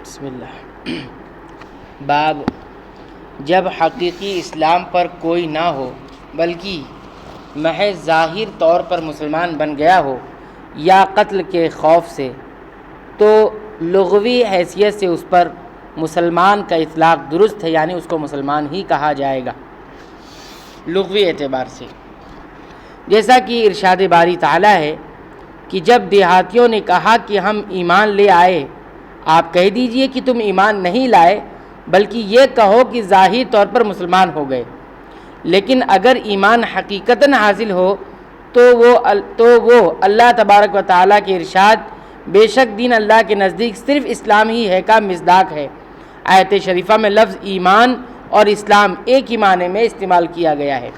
بسم اللہ۔ باب جب حقیقی اسلام پر کوئی نہ ہو بلکہ محض ظاہر طور پر مسلمان بن گیا ہو یا قتل کے خوف سے، تو لغوی حیثیت سے اس پر مسلمان کا اطلاق درست ہے، یعنی اس کو مسلمان ہی کہا جائے گا لغوی اعتبار سے، جیسا کہ ارشاد باری تعالیٰ ہے کہ جب دیہاتیوں نے کہا کہ ہم ایمان لے آئے، آپ کہہ دیجئے کہ تم ایمان نہیں لائے بلکہ یہ کہو کہ ظاہری طور پر مسلمان ہو گئے، لیکن اگر ایمان حقیقتاً حاصل ہو تو وہ اللہ تبارک و تعالیٰ کے ارشاد بے شک دین اللہ کے نزدیک صرف اسلام ہی ہے کا مصداق ہے۔ آیت شریفہ میں لفظ ایمان اور اسلام ایک ہی معنی میں استعمال کیا گیا ہے۔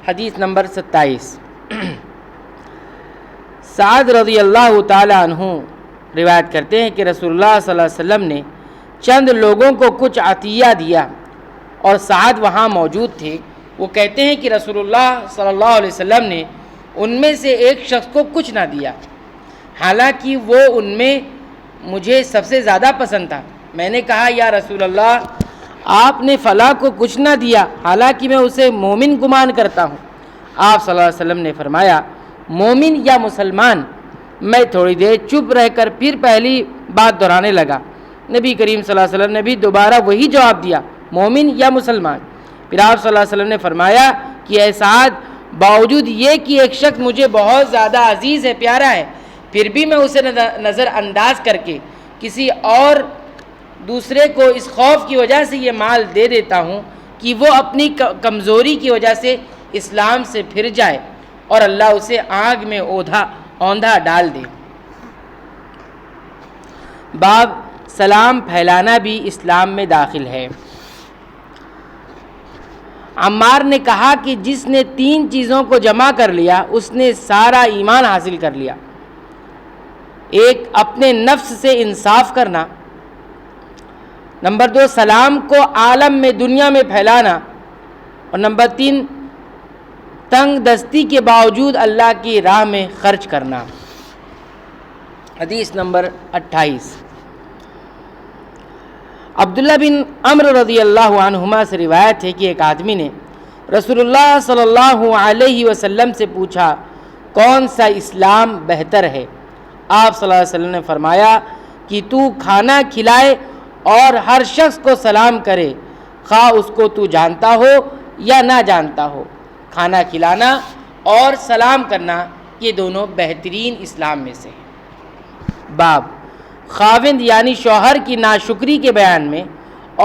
حدیث نمبر 27۔ سعد رضی اللہ تعالی عنہ روایت کرتے ہیں کہ رسول اللہ صلی اللہ علیہ وسلم نے چند لوگوں کو کچھ عطیہ دیا اور سعد وہاں موجود تھے۔ وہ کہتے ہیں کہ رسول اللہ صلی اللہ علیہ وسلم نے ان میں سے ایک شخص کو کچھ نہ دیا، حالانکہ وہ ان میں مجھے سب سے زیادہ پسند تھا۔ میں نے کہا یا رسول اللہ، آپ نے فلاں کو کچھ نہ دیا حالانکہ میں اسے مومن گمان کرتا ہوں۔ آپ صلی اللہ علیہ وسلم نے فرمایا مومن یا مسلمان؟ میں تھوڑی دیر چپ رہ کر پھر پہلی بات دہرانے لگا۔ نبی کریم صلی اللہ علیہ وسلم نے بھی دوبارہ وہی جواب دیا، مومن یا مسلمان؟ پھر آپ صلی اللہ علیہ وسلم نے فرمایا کہ اے سعد، باوجود یہ کہ ایک شخص مجھے بہت زیادہ عزیز ہے، پیارا ہے، پھر بھی میں اسے نظر انداز کر کے کسی اور دوسرے کو اس خوف کی وجہ سے یہ مال دے دیتا ہوں کہ وہ اپنی کمزوری کی وجہ سے اسلام سے پھر جائے اور اللہ اسے آگ میں اوندھا ڈال دے۔ باب سلام پھیلانا بھی اسلام میں داخل ہے۔ عمار نے کہا کہ جس نے 3 چیزوں کو جمع کر لیا اس نے سارا ایمان حاصل کر لیا۔ ایک، اپنے نفس سے انصاف کرنا۔ نمبر 2، سلام کو عالم میں دنیا میں پھیلانا۔ اور نمبر 3، تنگ دستی کے باوجود اللہ کی راہ میں خرچ کرنا۔ حدیث نمبر 28۔ عبداللہ بن عمرو رضی اللہ عنہما سے روایت ہے کہ ایک آدمی نے رسول اللہ صلی اللہ علیہ وسلم سے پوچھا کون سا اسلام بہتر ہے؟ آپ صلی اللہ علیہ وسلم نے فرمایا کہ تو کھانا کھلائے اور ہر شخص کو سلام کرے، خواہ اس کو تو جانتا ہو یا نہ جانتا ہو۔ کھانا کھلانا اور سلام کرنا یہ دونوں بہترین اسلام میں سے ہیں۔ باب خاوند یعنی شوہر کی ناشکری کے بیان میں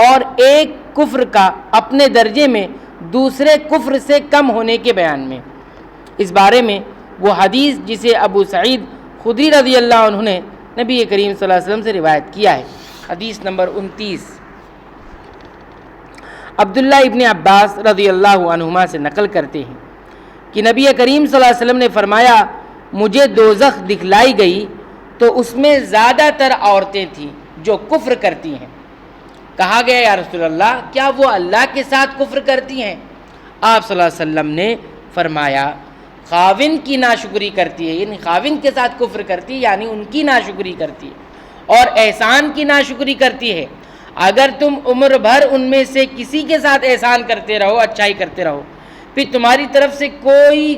اور ایک کفر کا اپنے درجے میں دوسرے کفر سے کم ہونے کے بیان میں۔ اس بارے میں وہ حدیث جسے ابو سعید خدری رضی اللہ عنہ نے نبی کریم صلی اللہ علیہ وسلم سے روایت کیا ہے۔ حدیث نمبر 29۔ عبداللہ ابن عباس رضی اللہ عنہما سے نقل کرتے ہیں کہ نبی کریم صلی اللہ علیہ وسلم نے فرمایا مجھے دوزخ دکھلائی گئی تو اس میں زیادہ تر عورتیں تھیں جو کفر کرتی ہیں۔ کہا گیا یا رسول اللہ، کیا وہ اللہ کے ساتھ کفر کرتی ہیں؟ آپ صلی اللہ علیہ وسلم نے فرمایا خاوند کی ناشکری کرتی ہے، یعنی خاوند کے ساتھ کفر کرتی ہے، یعنی ان کی ناشکری کرتی ہے، اور احسان کی ناشکری کرتی ہے۔ اگر تم عمر بھر ان میں سے کسی کے ساتھ احسان کرتے رہو، اچھائی کرتے رہو، پھر تمہاری طرف سے کوئی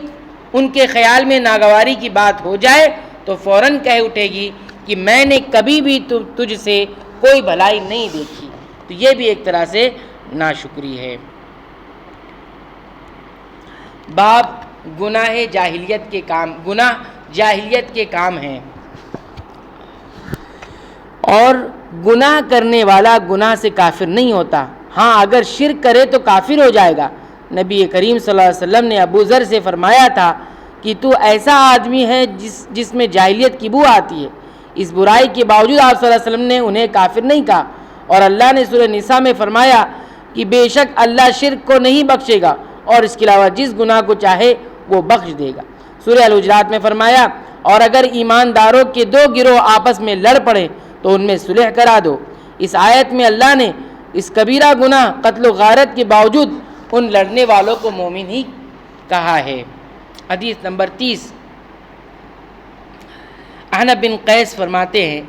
ان کے خیال میں ناگواری کی بات ہو جائے تو فوراً کہہ اٹھے گی کہ میں نے کبھی بھی تجھ سے کوئی بھلائی نہیں دیکھی، تو یہ بھی ایک طرح سے ناشکری ہے۔ باب گناہ جاہلیت کے کام ہیں اور گناہ کرنے والا گناہ سے کافر نہیں ہوتا، ہاں اگر شرک کرے تو کافر ہو جائے گا۔ نبی کریم صلی اللہ علیہ وسلم نے ابو ذر سے فرمایا تھا کہ تو ایسا آدمی ہے جس میں جاہلیت کی بو آتی ہے۔ اس برائی کے باوجود آپ صلی اللہ علیہ وسلم نے انہیں کافر نہیں کہا، اور اللہ نے سورہ نساء میں فرمایا کہ بے شک اللہ شرک کو نہیں بخشے گا اور اس کے علاوہ جس گناہ کو چاہے وہ بخش دے گا۔ سورہ الحجرات میں فرمایا اور اگر ایمانداروں کے 2 گروہ آپس میں لڑ پڑے تو ان میں صلح کرا دو۔ اس آیت میں اللہ نے اس کبیرہ گناہ قتل و غارت کے باوجود ان لڑنے والوں کو مومن ہی کہا ہے۔ حدیث نمبر 30۔ احنف بن قیس فرماتے ہیں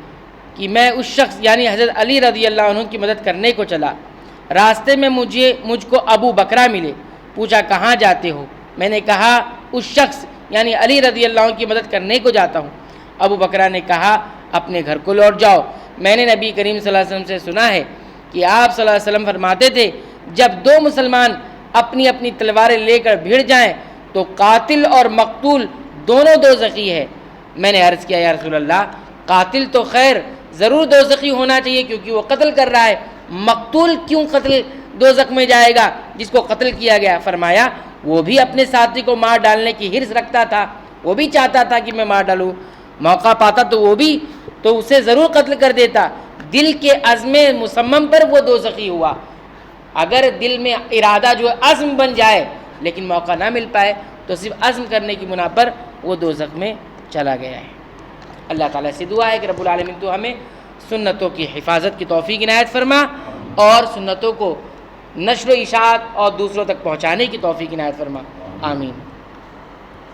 کہ میں اس شخص یعنی حضرت علی رضی اللہ عنہ کی مدد کرنے کو چلا، راستے میں مجھ کو ابو بکرہ ملے، پوچھا کہاں جاتے ہو؟ میں نے کہا اس شخص یعنی علی رضی اللہ عنہ کی مدد کرنے کو جاتا ہوں۔ ابو بکرہ نے کہا اپنے گھر کو لوٹ جاؤ، میں نے نبی کریم صلی اللہ علیہ وسلم سے سنا ہے کہ آپ صلی اللہ علیہ وسلم فرماتے تھے جب دو مسلمان اپنی اپنی تلواریں لے کر بھیڑ جائیں تو قاتل اور مقتول دونوں دوزخی ہے۔ میں نے عرض کیا یا رسول اللہ قاتل تو خیر ضرور دوزخی ہونا چاہیے کیونکہ وہ قتل کر رہا ہے، مقتول کیوں قتل دوزخ میں جائے گا جس کو قتل کیا گیا؟ فرمایا وہ بھی اپنے ساتھی کو مار ڈالنے کی حرص رکھتا تھا، وہ بھی چاہتا تھا کہ میں مار ڈالوں، موقع پاتا تو وہ بھی تو اسے ضرور قتل کر دیتا۔ دل کے عزم مصمم پر وہ دوزخی ہوا۔ اگر دل میں ارادہ جو عزم بن جائے لیکن موقع نہ مل پائے تو صرف عزم کرنے کی بنا پر وہ دوزخ میں چلا گیا ہے۔ اللہ تعالیٰ سے دعا ہے کہ رب العالمین تو ہمیں سنتوں کی حفاظت کی توفیق عنایت فرما اور سنتوں کو نشر و اشاعت اور دوسروں تک پہنچانے کی توفیق عنایت فرما، آمین۔